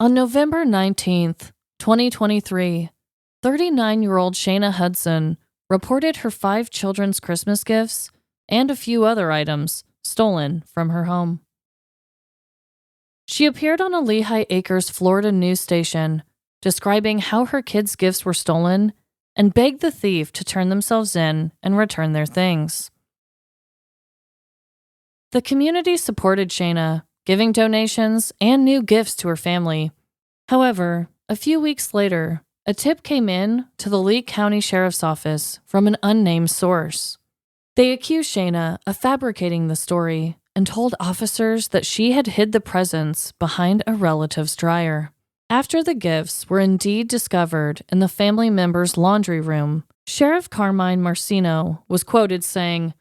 On November 19th, 2023, 39-year-old Shana Hudson reported her 5 children's Christmas gifts and a few other items stolen from her home. She appeared on a Lehigh Acres, Florida news station describing how her kids' gifts were stolen and begged the thief to turn themselves in and return their things. The community supported Shana, giving donations and new gifts to her family. However, a few weeks later, a tip came in to the Lee County Sheriff's Office from an unnamed source. They accused Shana of fabricating the story and told officers that she had hid the presents behind a relative's dryer. After the gifts were indeed discovered in the family member's laundry room, Sheriff Carmine Marcino was quoted saying,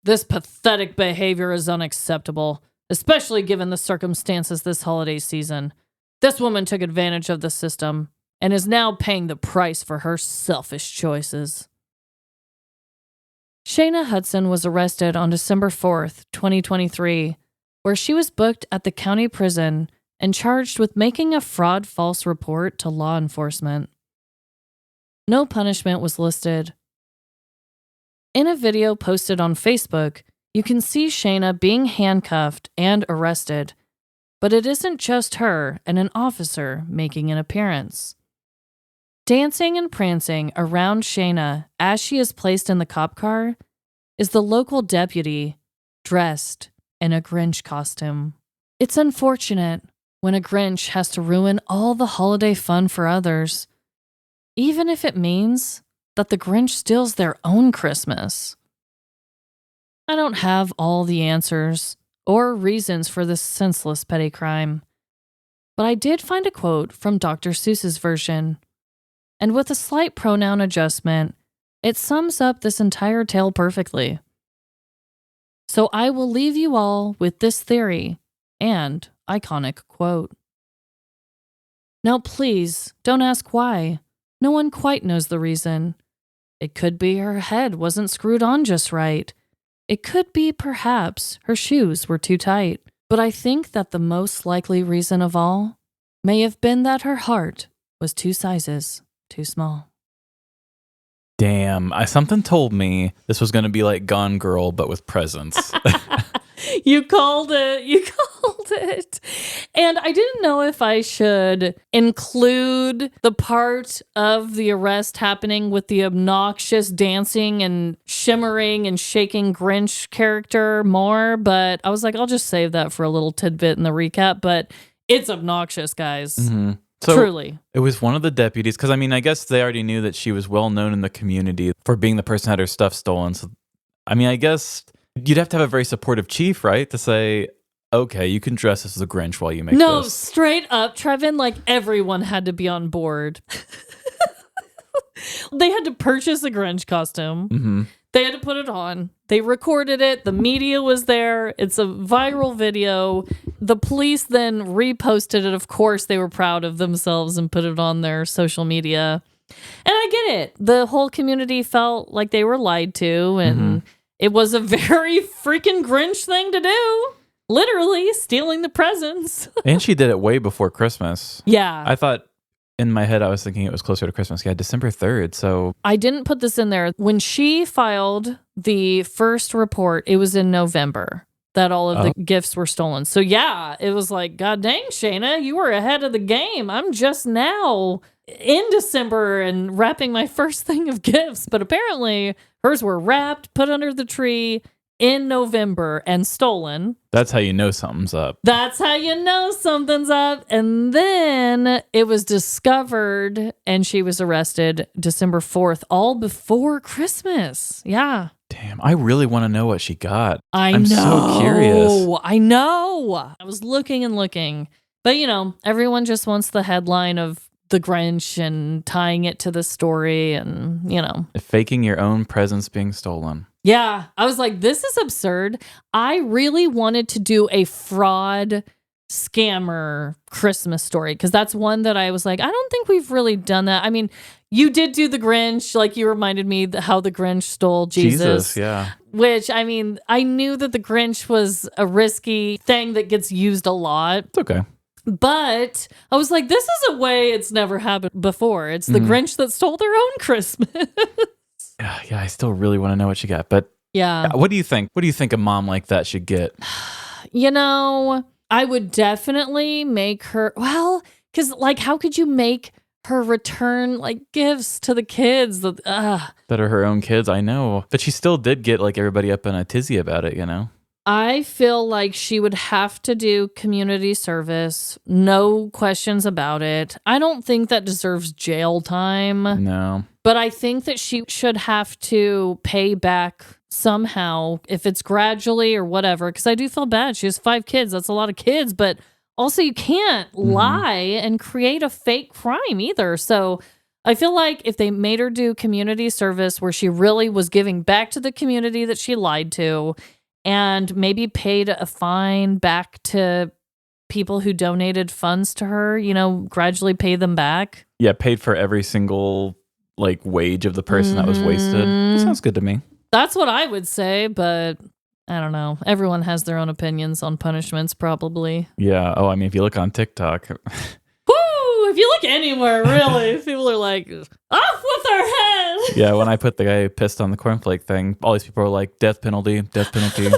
"This pathetic behavior is unacceptable, especially given the circumstances this holiday season. This woman took advantage of the system and is now paying the price for her selfish choices." Shana Hudson was arrested on December 4th, 2023, where she was booked at the county prison and charged with making a fraud false report to law enforcement. No punishment was listed. In a video posted on Facebook, you can see Shana being handcuffed and arrested, but it isn't just her and an officer making an appearance. Dancing and prancing around Shana as she is placed in the cop car is the local deputy dressed in a Grinch costume. It's unfortunate when a Grinch has to ruin all the holiday fun for others, even if it means that the Grinch steals their own Christmas. I don't have all the answers or reasons for this senseless petty crime, but I did find a quote from Dr. Seuss's version, and with a slight pronoun adjustment, it sums up this entire tale perfectly. So I will leave you all with this theory and iconic quote. Now please, don't ask why. No one quite knows the reason. It could be her head wasn't screwed on just right. It could be perhaps her shoes were too tight. But I think that the most likely reason of all may have been that her heart was 2 sizes too small. Damn, something told me this was going to be like Gone Girl, but with presents. You called it. You called it. And I didn't know if I should include the part of the arrest happening with the obnoxious dancing and shimmering and shaking Grinch character more, but I was like, I'll just save that for a little tidbit in the recap. But it's obnoxious, guys. Mm-hmm. So truly. It was one of the deputies, because I guess they already knew that she was well known in the community for being the person who had her stuff stolen. So, I guess you'd have to have a very supportive chief, right? To say, okay, you can dress as the Grinch while you make this. No, straight up, Trevin, like everyone had to be on board. They had to purchase a Grinch costume. Mm-hmm. They had to put it on. They recorded it. The media was there. It's a viral video. The police then reposted it. Of course, they were proud of themselves and put it on their social media. And I get it. The whole community felt like they were lied to, and it was a very freaking Grinch thing to do. Literally stealing the presents. And she did it way before Christmas. Yeah. I thought, in my head, I was thinking it was closer to Christmas. Yeah, December 3rd, so... I didn't put this in there. When she filed the first report, it was in November that all of the gifts were stolen. So yeah, it was like, God dang, Shana, you were ahead of the game. I'm just now in December and wrapping my first thing of gifts. But apparently hers were wrapped, put under the tree in November and stolen. That's how you know something's up. That's how you know something's up. And then it was discovered and she was arrested December 4th, all before Christmas. Yeah. Damn, I really want to know what she got. I'm so curious. I know. I was looking and looking. But, everyone just wants the headline of the Grinch and tying it to the story and, Faking your own presents being stolen. Yeah, I was like, this is absurd. I really wanted to do a fraud scammer Christmas story because that's one that I was like, I don't think we've really done that. I mean, you did do the Grinch, like you reminded me how the Grinch stole Jesus. Yeah. Which, I mean, I knew that the Grinch was a risky thing that gets used a lot. It's okay. But I was like, this is a way it's never happened before. It's the Grinch that stole their own Christmas. Yeah, I still really want to know what she got. But Yeah. what do you think? What do you think a mom like that should get? I would definitely make her, well, because like, how could you make her return like gifts to the kids that are her own kids? I know. But she still did get like everybody up in a tizzy about it, I feel like she would have to do community service. No questions about it. I don't think that deserves jail time. No. But I think that she should have to pay back somehow, if it's gradually or whatever, because I do feel bad. She has 5 kids. That's a lot of kids. But also, you can't lie and create a fake crime either. So I feel like if they made her do community service where she really was giving back to the community that she lied to, and maybe paid a fine back to people who donated funds to her, gradually pay them back. Yeah, paid for every single like wage of the person that was wasted. That sounds good to me. That's what I would say, but I don't know. Everyone has their own opinions on punishments, probably. Yeah. Oh, I mean, if you look on TikTok. Woo! If you look anywhere, really, people are like, off with their head. Yeah, when I put the guy pissed on the cornflake thing, all these people are like, death penalty, death penalty.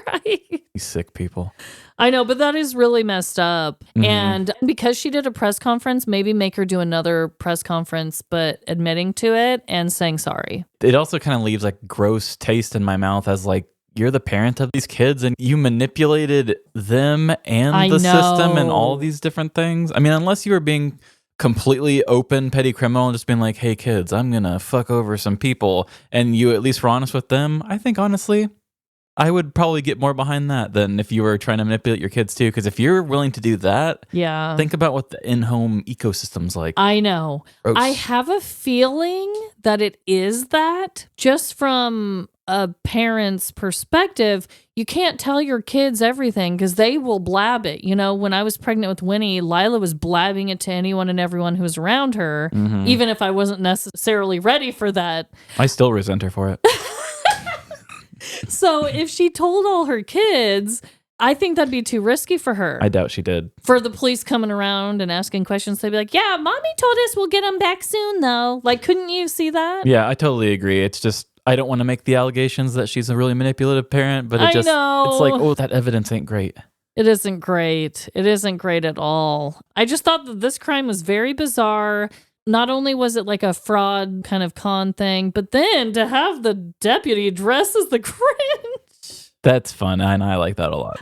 Right. You sick people. I know, but that is really messed up. And because she did a press conference, maybe make her do another press conference, but admitting to it and saying sorry. It also kind of leaves like gross taste in my mouth as like, you're the parent of these kids and you manipulated them and the system and all these different things. I mean, unless you were being completely open, petty criminal and just being like, hey kids, I'm going to fuck over some people, and you at least were honest with them, I think honestly, I would probably get more behind that than if you were trying to manipulate your kids too. Because if you're willing to do that, think about what the in-home ecosystem's like. I know. Gross. I have a feeling that it is that. Just from a parent's perspective, you can't tell your kids everything because they will blab it. When I was pregnant with Winnie, Lila was blabbing it to anyone and everyone who was around her, even if I wasn't necessarily ready for that. I still resent her for it. So if she told all her kids, I think that'd be too risky for her. I doubt she did. For the police coming around and asking questions, they'd be like, yeah, mommy told us we'll get him back soon, though. Like, couldn't you see that? Yeah, I totally agree. It's just, I don't want to make the allegations that she's a really manipulative parent, but it's like, oh, that evidence ain't great. It isn't great. It isn't great at all. I just thought that this crime was very bizarre. Not only was it like a fraud kind of con thing, but then to have the deputy dressed as the Grinch. That's fun, and I like that a lot.